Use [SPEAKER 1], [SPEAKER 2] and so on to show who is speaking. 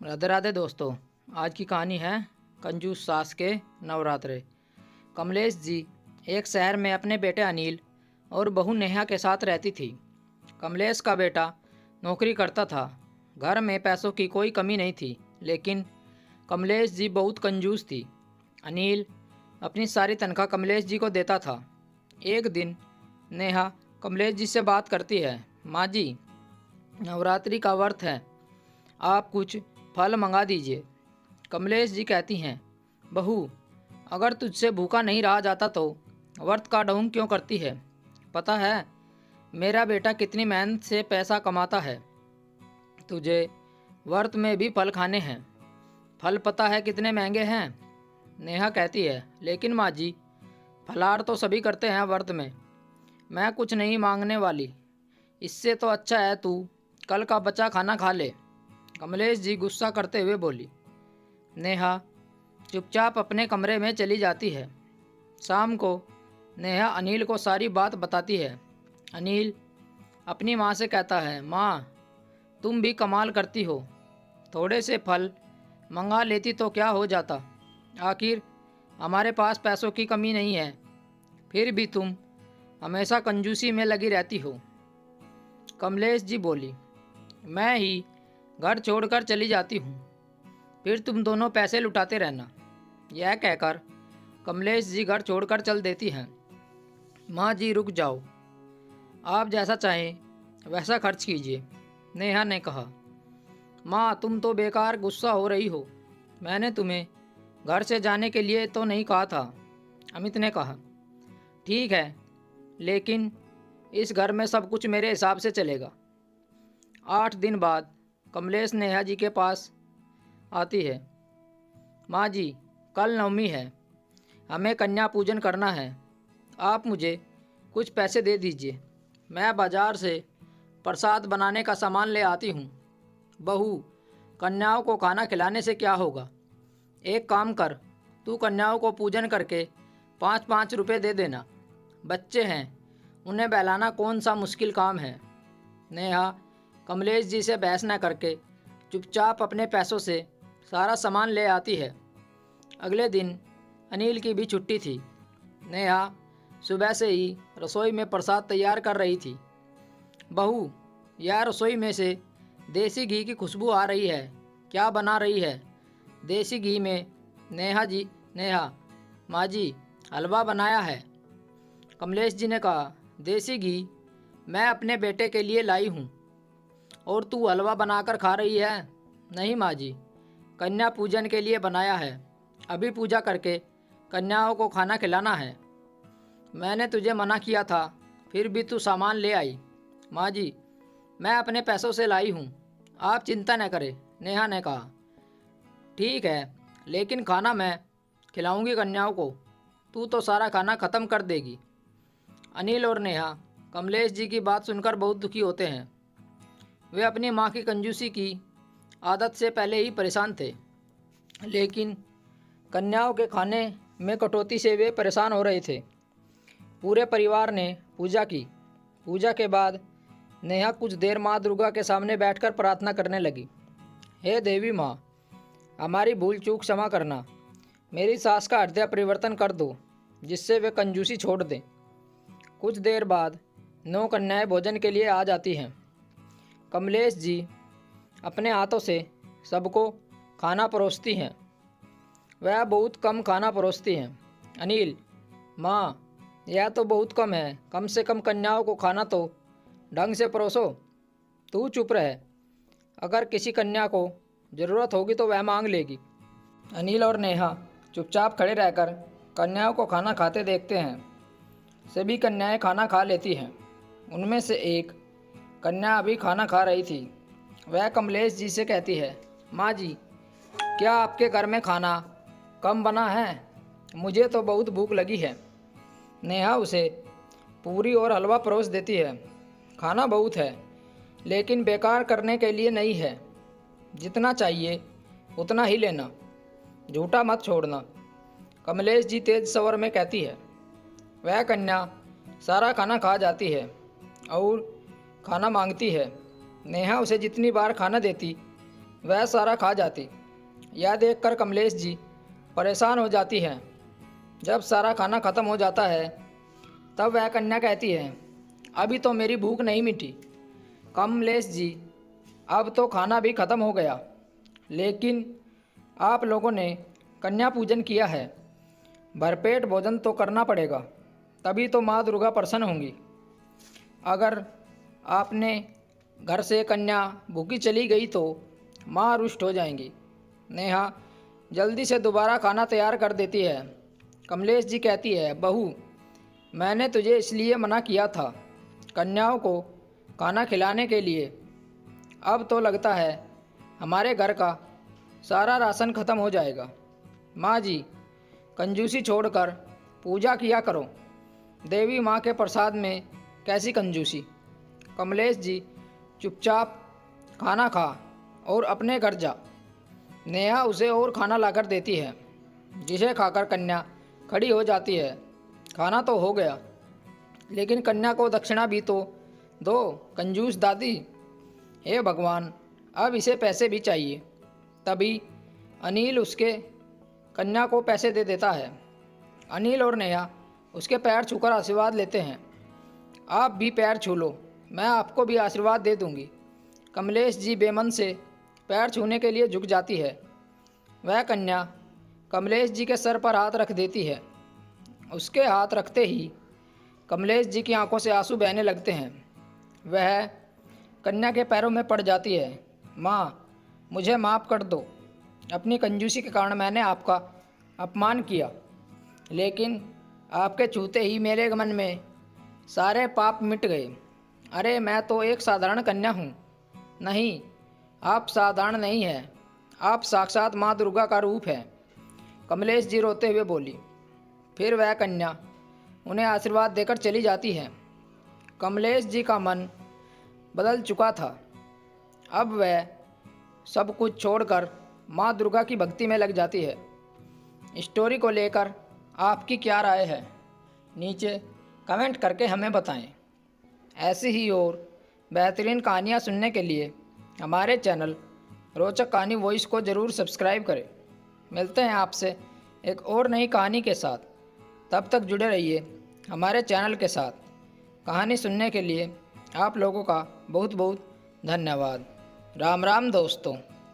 [SPEAKER 1] राधे राधे दोस्तों। आज की कहानी है कंजूस सास के नवरात्रे। कमलेश जी एक शहर में अपने बेटे अनिल और बहू नेहा के साथ रहती थी। कमलेश का बेटा नौकरी करता था। घर में पैसों की कोई कमी नहीं थी, लेकिन कमलेश जी बहुत कंजूस थी। अनिल अपनी सारी तनख्वाह कमलेश जी को देता था। एक दिन नेहा कमलेश जी से बात करती है। माँ जी, नवरात्रि का व्रत है, आप कुछ फल मंगा दीजिए। कमलेश जी कहती हैं, बहू, अगर तुझसे भूखा नहीं रहा जाता तो व्रत का ढोंग क्यों करती है? पता है मेरा बेटा कितनी मेहनत से पैसा कमाता है। तुझे व्रत में भी फल खाने हैं। फल पता है कितने महंगे हैं? नेहा कहती है, लेकिन माँ जी, फलाहार तो सभी करते हैं व्रत में। मैं कुछ नहीं मांगने वाली। इससे तो अच्छा है तू कल का बचा खाना खा ले। कमलेश जी गुस्सा करते हुए बोली। नेहा चुपचाप अपने कमरे में चली जाती है। शाम को नेहा अनिल को सारी बात बताती है। अनिल अपनी माँ से कहता है, माँ, तुम भी कमाल करती हो। थोड़े से फल मंगा लेती तो क्या हो जाता। आखिर हमारे पास पैसों की कमी नहीं है, फिर भी तुम हमेशा कंजूसी में लगी रहती हो। कमलेश जी बोली, मैं ही घर छोड़कर चली जाती हूँ, फिर तुम दोनों पैसे लुटाते रहना। यह कहकर कमलेश जी घर छोड़कर चल देती हैं। माँ जी, रुक जाओ, आप जैसा चाहें वैसा खर्च कीजिए, नेहा ने कहा। माँ, तुम तो बेकार गुस्सा हो रही हो। मैंने तुम्हें घर से जाने के लिए तो नहीं कहा था, अमित ने कहा। ठीक है, लेकिन इस घर में सब कुछ मेरे हिसाब से चलेगा। 8 दिन बाद कमलेश नेहा जी के पास आती है। माँ जी, कल नवमी है, हमें कन्या पूजन करना है। आप मुझे कुछ पैसे दे दीजिए, मैं बाजार से प्रसाद बनाने का सामान ले आती हूँ। बहू, कन्याओं को खाना खिलाने से क्या होगा? एक काम कर, तू कन्याओं को पूजन करके 5-5 रुपये दे देना। बच्चे हैं, उन्हें बहलाना कौन सा मुश्किल काम है। नेहा कमलेश जी से बहस न करके चुपचाप अपने पैसों से सारा सामान ले आती है। अगले दिन अनिल की भी छुट्टी थी। नेहा सुबह से ही रसोई में प्रसाद तैयार कर रही थी। बहू, यह रसोई में से देसी घी की खुशबू आ रही है, क्या बना रही है? देसी घी में नेहा, माँ जी, हलवा बनाया है। कमलेश जी ने कहा, देसी घी मैं अपने बेटे के लिए लाई हूँ और तू हलवा बनाकर खा रही है? नहीं माँ जी, कन्या पूजन के लिए बनाया है, अभी पूजा करके कन्याओं को खाना खिलाना है। मैंने तुझे मना किया था, फिर भी तू सामान ले आई। माँ जी, मैं अपने पैसों से लाई हूँ, आप चिंता न करें, नेहा ने कहा। ठीक है, लेकिन खाना मैं खिलाऊंगी कन्याओं को, तू तो सारा खाना ख़त्म कर देगी। अनिल और नेहा कमलेश जी की बात सुनकर बहुत दुखी होते हैं। वे अपनी माँ की कंजूसी की आदत से पहले ही परेशान थे, लेकिन कन्याओं के खाने में कटौती से वे परेशान हो रहे थे। पूरे परिवार ने पूजा की। पूजा के बाद नेहा कुछ देर माँ दुर्गा के सामने बैठकर प्रार्थना करने लगी। हे देवी माँ, हमारी भूल चूक क्षमा करना। मेरी सास का हृदय परिवर्तन कर दो, जिससे वे कंजूसी छोड़ दें। कुछ देर बाद 9 कन्याएं भोजन के लिए आ जाती हैं। कमलेश जी अपने हाथों से सबको खाना परोसती हैं। वह बहुत कम खाना परोसती हैं। अनिल, माँ, यह तो बहुत कम है, कम से कम कन्याओं को खाना तो ढंग से परोसो। तू चुप रहे, अगर किसी कन्या को ज़रूरत होगी तो वह मांग लेगी। अनिल और नेहा चुपचाप खड़े रहकर कन्याओं को खाना खाते देखते हैं। सभी कन्याएं खाना खा लेती हैं। उनमें से एक कन्या अभी खाना खा रही थी। वह कमलेश जी से कहती है, माँ जी, क्या आपके घर में खाना कम बना है? मुझे तो बहुत भूख लगी है। नेहा उसे पूरी और हलवा परोस देती है। खाना बहुत है, लेकिन बेकार करने के लिए नहीं है। जितना चाहिए उतना ही लेना, झूठा मत छोड़ना, कमलेश जी तेज स्वर में कहती है। वह कन्या सारा खाना खा जाती है और खाना मांगती है। नेहा उसे जितनी बार खाना देती वह सारा खा जाती। यह देखकर कमलेश जी परेशान हो जाती है। जब सारा खाना ख़त्म हो जाता है तब वह कन्या कहती है, अभी तो मेरी भूख नहीं मिटी। कमलेश जी, अब तो खाना भी ख़त्म हो गया, लेकिन आप लोगों ने कन्या पूजन किया है, भरपेट भोजन तो करना पड़ेगा, तभी तो माँ दुर्गा प्रसन्न होंगी। अगर आपने घर से कन्या भूखी चली गई तो माँ रुष्ट हो जाएंगी। नेहा जल्दी से दोबारा खाना तैयार कर देती है। कमलेश जी कहती है, बहू, मैंने तुझे इसलिए मना किया था, कन्याओं को खाना खिलाने के लिए। अब तो लगता है हमारे घर का सारा राशन ख़त्म हो जाएगा। माँ जी, कंजूसी छोड़कर पूजा किया करो। देवी माँ के प्रसाद में कैसी कंजूसी। कमलेश जी, चुपचाप खाना खा और अपने घर जा। नेहा उसे और खाना लाकर देती है, जिसे खाकर कन्या खड़ी हो जाती है। खाना तो हो गया, लेकिन कन्या को दक्षिणा भी तो दो, कंजूस दादी। हे भगवान, अब इसे पैसे भी चाहिए। तभी अनिल उसके कन्या को पैसे दे देता है। अनिल और नेहा उसके पैर छूकर आशीर्वाद लेते हैं। आप भी पैर छू लो, मैं आपको भी आशीर्वाद दे दूंगी। कमलेश जी बेमन से पैर छूने के लिए झुक जाती है। वह कन्या कमलेश जी के सर पर हाथ रख देती है। उसके हाथ रखते ही कमलेश जी की आंखों से आंसू बहने लगते हैं। वह कन्या के पैरों में पड़ जाती है। माँ, मुझे माफ़ कर दो, अपनी कंजूसी के कारण मैंने आपका अपमान किया, लेकिन आपके छूते ही मेरे मन में सारे पाप मिट गए। अरे मैं तो एक साधारण कन्या हूँ। नहीं, आप साधारण नहीं हैं, आप साक्षात माँ दुर्गा का रूप है। कमलेश जी रोते हुए बोली। फिर वह कन्या उन्हें आशीर्वाद देकर चली जाती है। कमलेश जी का मन बदल चुका था। अब वह सब कुछ छोड़कर माँ दुर्गा की भक्ति में लग जाती है। स्टोरी को लेकर आपकी क्या राय है, नीचे कमेंट करके हमें बताएं। ऐसी ही और बेहतरीन कहानियाँ सुनने के लिए हमारे चैनल रोचक कहानी वॉइस को ज़रूर सब्सक्राइब करें। मिलते हैं आपसे एक और नई कहानी के साथ। तब तक जुड़े रहिए हमारे चैनल के साथ। कहानी सुनने के लिए आप लोगों का बहुत बहुत धन्यवाद। राम राम दोस्तों।